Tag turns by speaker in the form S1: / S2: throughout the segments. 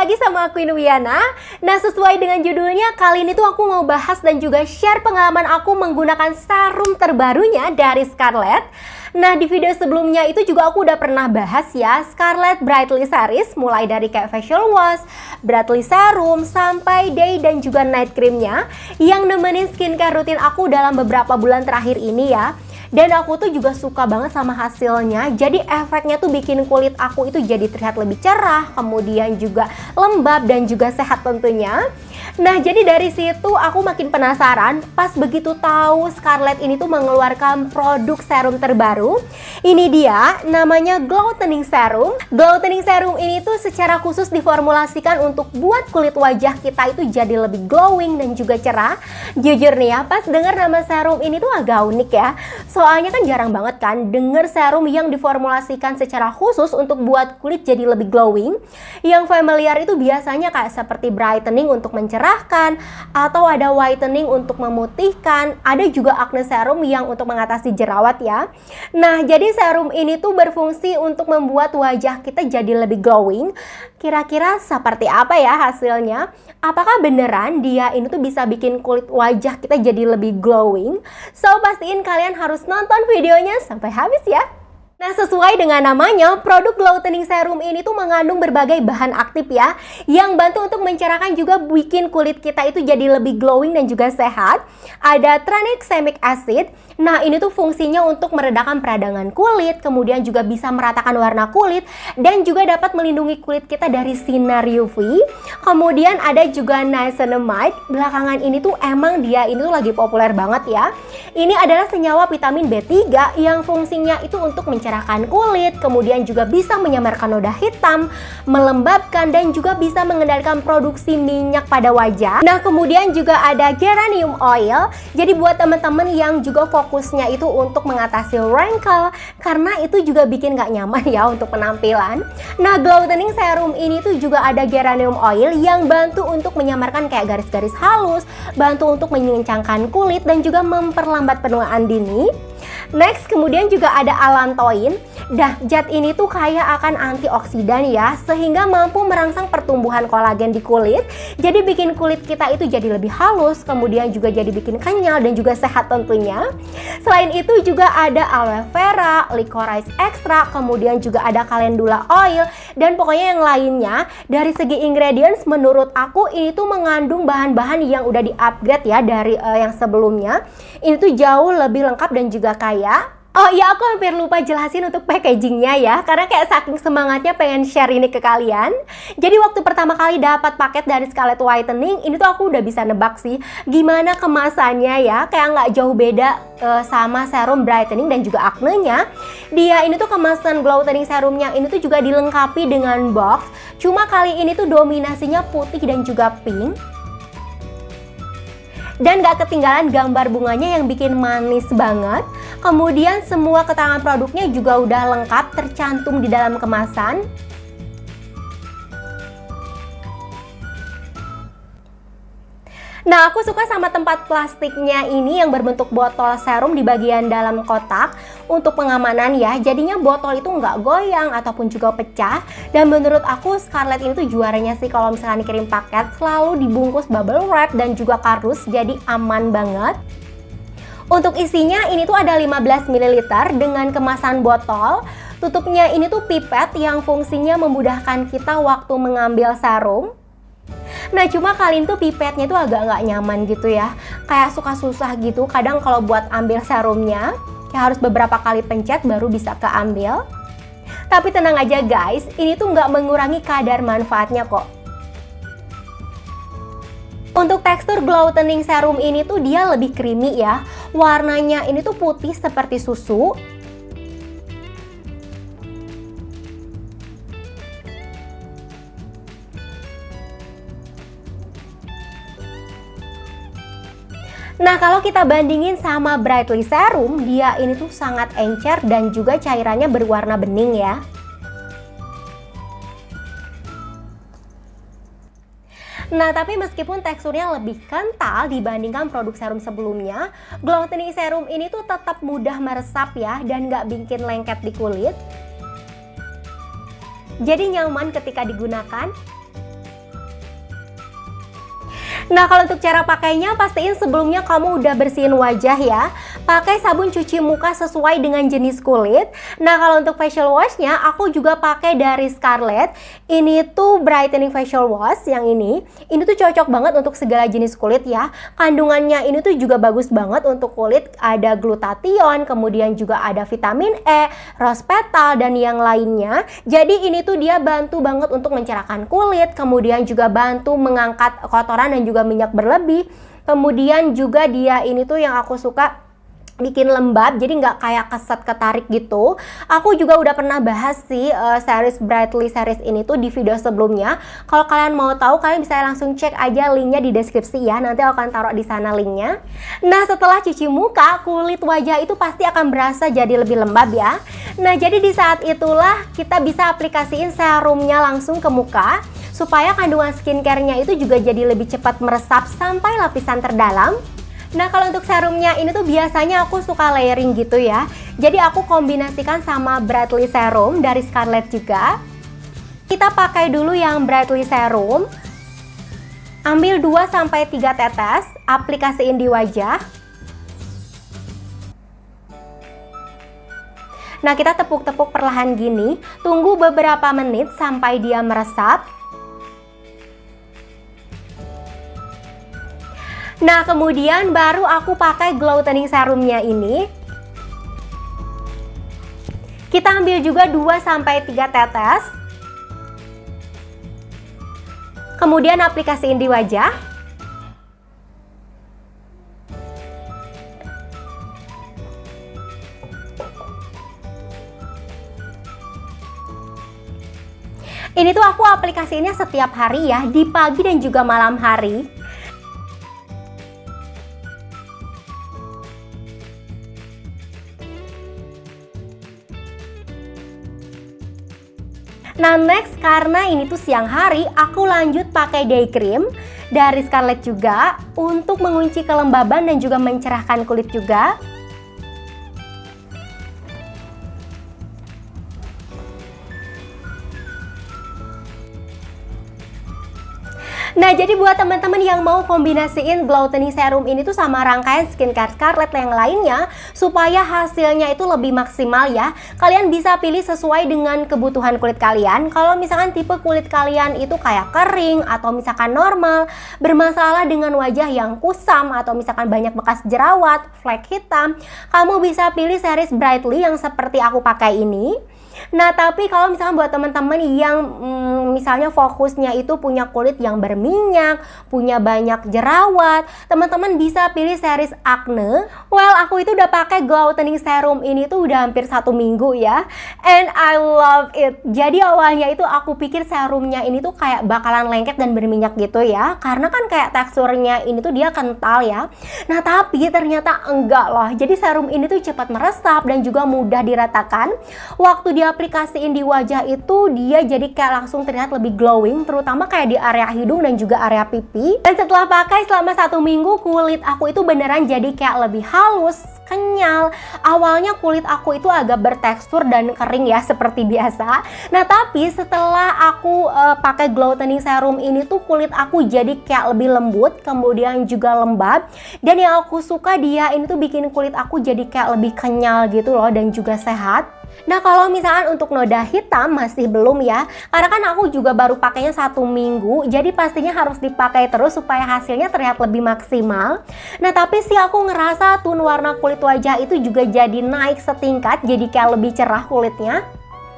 S1: lagi sama aku Wiana. Nah, sesuai dengan judulnya, kali ini tuh aku mau bahas dan juga share pengalaman aku menggunakan serum terbarunya dari Scarlett. Nah, di video sebelumnya itu juga aku udah pernah bahas ya, Scarlett Brightly Series, mulai dari kayak facial wash, Brightly Serum, sampai day dan juga night creamnya yang nemenin skincare rutin aku dalam beberapa bulan terakhir ini ya. Dan aku tuh juga suka banget sama hasilnya. Jadi efeknya tuh bikin kulit aku itu jadi terlihat lebih cerah, kemudian juga lembab dan juga sehat tentunya. Nah, jadi dari situ aku makin penasaran pas begitu tahu Scarlett ini tuh mengeluarkan produk serum terbaru. Ini dia, namanya Glow Toning Serum. Glow Toning Serum ini tuh secara khusus diformulasikan untuk buat kulit wajah kita itu jadi lebih glowing dan juga cerah. Jujur nih ya, pas denger nama serum ini tuh agak unik ya. Soalnya kan jarang banget kan denger serum yang diformulasikan secara khusus untuk buat kulit jadi lebih glowing. Yang familiar itu biasanya kayak seperti brightening untuk mencerahkan, atau ada whitening untuk memutihkan, ada juga acne serum yang untuk mengatasi jerawat ya. Nah, jadi serum ini tuh berfungsi untuk membuat wajah kita jadi lebih glowing. Kira-kira seperti apa ya hasilnya? Apakah beneran dia ini tuh bisa bikin kulit wajah kita jadi lebih glowing? So, pastiin kalian harus nonton videonya sampai habis ya. Nah, sesuai dengan namanya, produk Glow Toning Serum ini tuh mengandung berbagai bahan aktif ya, yang bantu untuk mencerahkan juga bikin kulit kita itu jadi lebih glowing dan juga sehat. Ada tranexamic acid. Nah, ini tuh fungsinya untuk meredakan peradangan kulit, kemudian juga bisa meratakan warna kulit, dan juga dapat melindungi kulit kita dari sinar UV. Kemudian ada juga niacinamide. Belakangan ini tuh emang dia ini tuh lagi populer banget ya. Ini adalah senyawa vitamin B3 yang fungsinya itu untuk mencerahkan kulit, kemudian juga bisa menyamarkan noda hitam, melembabkan, dan juga bisa mengendalikan produksi minyak pada wajah. Nah, kemudian juga ada geranium oil. Jadi buat teman-teman yang juga fokusnya itu untuk mengatasi wrinkle, karena itu juga bikin gak nyaman ya untuk penampilan. Nah, Glow Toning Serum ini tuh juga ada geranium oil yang bantu untuk menyamarkan kayak garis-garis halus, bantu untuk mengencangkan kulit dan juga memperlambat penuaan dini. Next, kemudian juga ada allantoin. Nah, zat ini tuh kaya akan antioksidan ya, sehingga mampu merangsang pertumbuhan kolagen di kulit. Jadi bikin kulit kita itu jadi lebih halus, kemudian juga jadi bikin kenyal dan juga sehat tentunya. Selain itu juga ada aloe vera, licorice extra, kemudian juga ada calendula oil, dan pokoknya yang lainnya. Dari segi ingredients, menurut aku ini tuh mengandung bahan-bahan yang udah di-upgrade ya dari yang sebelumnya. Ini tuh jauh lebih lengkap dan juga kaya. Oh iya, aku hampir lupa jelasin untuk packagingnya ya, karena kayak saking semangatnya pengen share ini ke kalian. Jadi waktu pertama kali dapat paket dari Scarlett Whitening, ini tuh aku udah bisa nebak sih gimana kemasannya ya, kayak nggak jauh beda sama serum brightening dan juga acne-nya. Dia ini tuh kemasan Glow Toning Serumnya ini tuh juga dilengkapi dengan box, cuma kali ini tuh dominasinya putih dan juga pink. Dan gak ketinggalan gambar bunganya yang bikin manis banget. Kemudian semua keterangan produknya juga udah lengkap tercantum di dalam kemasan. Nah, aku suka sama tempat plastiknya ini yang berbentuk botol serum di bagian dalam kotak untuk pengamanan ya. Jadinya botol itu nggak goyang ataupun juga pecah. Dan menurut aku Scarlett ini tuh juaranya sih kalau misalkan dikirim paket selalu dibungkus bubble wrap dan juga kardus, jadi aman banget. Untuk isinya ini tuh ada 15 ml dengan kemasan botol. Tutupnya ini tuh pipet yang fungsinya memudahkan kita waktu mengambil serum. Nah, cuma kali ini tuh pipetnya tuh agak nggak nyaman gitu ya, kayak suka susah gitu kadang kalau buat ambil serumnya, kayak harus beberapa kali pencet baru bisa keambil. Tapi tenang aja guys, ini tuh nggak mengurangi kadar manfaatnya kok. Untuk tekstur Glow Toning Serum ini tuh dia lebih creamy ya, warnanya ini tuh putih seperti susu. Nah, kalau kita bandingin sama Brightly Serum, dia ini tuh sangat encer dan juga cairannya berwarna bening ya. Nah, tapi meskipun teksturnya lebih kental dibandingkan produk serum sebelumnya, Glow Toning Serum ini tuh tetap mudah meresap ya dan nggak bikin lengket di kulit. Jadi nyaman ketika digunakan. Nah, kalau untuk cara pakainya, pastiin sebelumnya kamu udah bersihin wajah ya. Pakai sabun cuci muka sesuai dengan jenis kulit. Nah, kalau untuk facial washnya, aku juga pakai dari Scarlett. Ini tuh brightening facial wash yang ini. Ini tuh cocok banget untuk segala jenis kulit ya. Kandungannya ini tuh juga bagus banget untuk kulit. Ada glutathione, kemudian juga ada vitamin E, rose petal, dan yang lainnya. Jadi ini tuh dia bantu banget untuk mencerahkan kulit, kemudian juga bantu mengangkat kotoran dan juga minyak berlebih. Kemudian juga dia ini tuh yang aku suka, bikin lembab, jadi nggak kayak keset ketarik gitu. Aku juga udah pernah bahas sih series Brightly series ini tuh di video sebelumnya. Kalau kalian mau tahu, kalian bisa langsung cek aja linknya di deskripsi ya. Nanti aku akan taruh di sana linknya. Nah, setelah cuci muka, kulit wajah itu pasti akan berasa jadi lebih lembab ya. Nah, jadi di saat itulah kita bisa aplikasiin serumnya langsung ke muka, supaya kandungan skincare-nya itu juga jadi lebih cepat meresap sampai lapisan terdalam. Nah, kalau untuk serumnya ini tuh biasanya aku suka layering gitu ya. Jadi aku kombinasikan sama Brightly Serum dari Scarlett juga. Kita pakai dulu yang Brightly Serum. Ambil 2-3 tetes, aplikasiin di wajah. Nah, kita tepuk-tepuk perlahan gini. Tunggu beberapa menit sampai dia meresap. Nah, kemudian baru aku pakai glow toning serumnya ini. Kita ambil juga 2-3 tetes. Kemudian aplikasiin di wajah. Ini tuh aku aplikasiinnya setiap hari ya, di pagi dan juga malam hari. Nah, next, karena ini tuh siang hari, aku lanjut pakai day cream dari Scarlett juga untuk mengunci kelembaban dan juga mencerahkan kulit juga. Nah, jadi buat teman-teman yang mau kombinasiin glow toning serum ini tuh sama rangkaian skincare Scarlett yang lainnya supaya hasilnya itu lebih maksimal ya, kalian bisa pilih sesuai dengan kebutuhan kulit kalian. Kalau misalkan tipe kulit kalian itu kayak kering atau misalkan normal, bermasalah dengan wajah yang kusam atau misalkan banyak bekas jerawat, flek hitam, kamu bisa pilih series Brightly yang seperti aku pakai ini. Nah, tapi kalau misalkan buat teman-teman yang misalnya fokusnya itu punya kulit yang berminyak, punya banyak jerawat, teman-teman bisa pilih series Acne. Well, aku itu udah pakai glow toning serum ini tuh udah hampir 1 minggu ya, and I love it. Jadi awalnya itu aku pikir serumnya ini tuh kayak bakalan lengket dan berminyak gitu ya, karena kan kayak teksturnya ini tuh dia kental ya. Nah, tapi ternyata enggak loh. Jadi serum ini tuh cepat meresap dan juga mudah diratakan. Waktu dia aplikasiin di wajah itu dia jadi kayak langsung terlihat lebih glowing, terutama kayak di area hidung dan juga area pipi. Dan setelah pakai selama 1 minggu, kulit aku itu beneran jadi kayak lebih halus, kenyal. Awalnya kulit aku itu agak bertekstur dan kering ya seperti biasa. Nah, tapi setelah aku pakai glow toning serum ini tuh kulit aku jadi kayak lebih lembut, kemudian juga lembab. Dan yang aku suka, dia ini tuh bikin kulit aku jadi kayak lebih kenyal gitu loh dan juga sehat. Nah, kalau misalkan untuk noda hitam masih belum ya, karena kan aku juga baru pakainya 1 minggu, jadi pastinya harus dipakai terus supaya hasilnya terlihat lebih maksimal. Nah, tapi sih aku ngerasa tone warna kulit wajah itu juga jadi naik setingkat, jadi kayak lebih cerah kulitnya.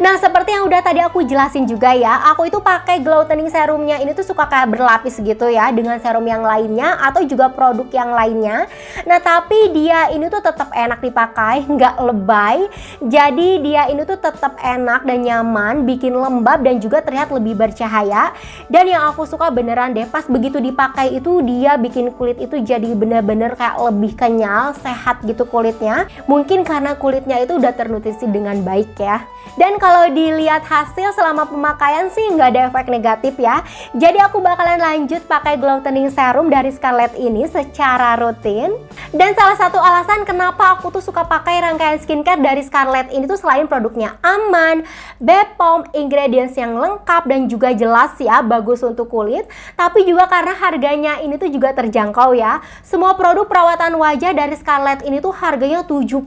S1: Nah, seperti yang udah tadi aku jelasin juga ya, aku itu pakai glow toning serumnya ini tuh suka kayak berlapis gitu ya dengan serum yang lainnya atau juga produk yang lainnya. Nah, tapi dia ini tuh tetap enak dipakai, nggak lebay. Jadi dia ini tuh tetap enak dan nyaman, bikin lembab dan juga terlihat lebih bercahaya. Dan yang aku suka beneran deh, pas begitu dipakai itu dia bikin kulit itu jadi bener-bener kayak lebih kenyal, sehat gitu kulitnya. Mungkin karena kulitnya itu udah ternutrisi dengan baik ya. Dan kalau dilihat hasil selama pemakaian sih nggak ada efek negatif ya. Jadi aku bakalan lanjut pakai Glow Toning Serum dari Scarlett ini secara rutin. Dan salah satu alasan kenapa aku tuh suka pakai rangkaian skincare dari Scarlett ini tuh selain produknya aman, Bepom, ingredients yang lengkap dan juga jelas ya, bagus untuk kulit, tapi juga karena harganya ini tuh juga terjangkau ya. Semua produk perawatan wajah dari Scarlett ini tuh harganya 75.000.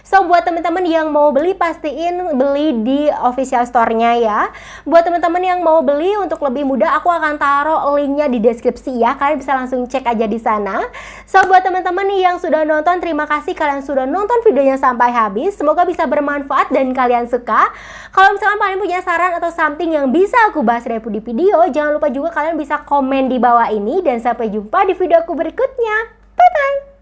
S1: So buat temen-temen yang mau beli pastiin beli di official store-nya ya. Buat temen-temen yang mau beli untuk lebih mudah, aku akan taruh linknya di deskripsi ya. Kalian bisa langsung cek aja di sana. So buat teman-teman yang sudah nonton, terima kasih kalian sudah nonton videonya sampai habis. Semoga bisa bermanfaat dan kalian suka. Kalau misalkan kalian punya saran atau something yang bisa aku bahas di video, jangan lupa juga kalian bisa komen di bawah ini. Dan sampai jumpa di video aku berikutnya. Bye bye.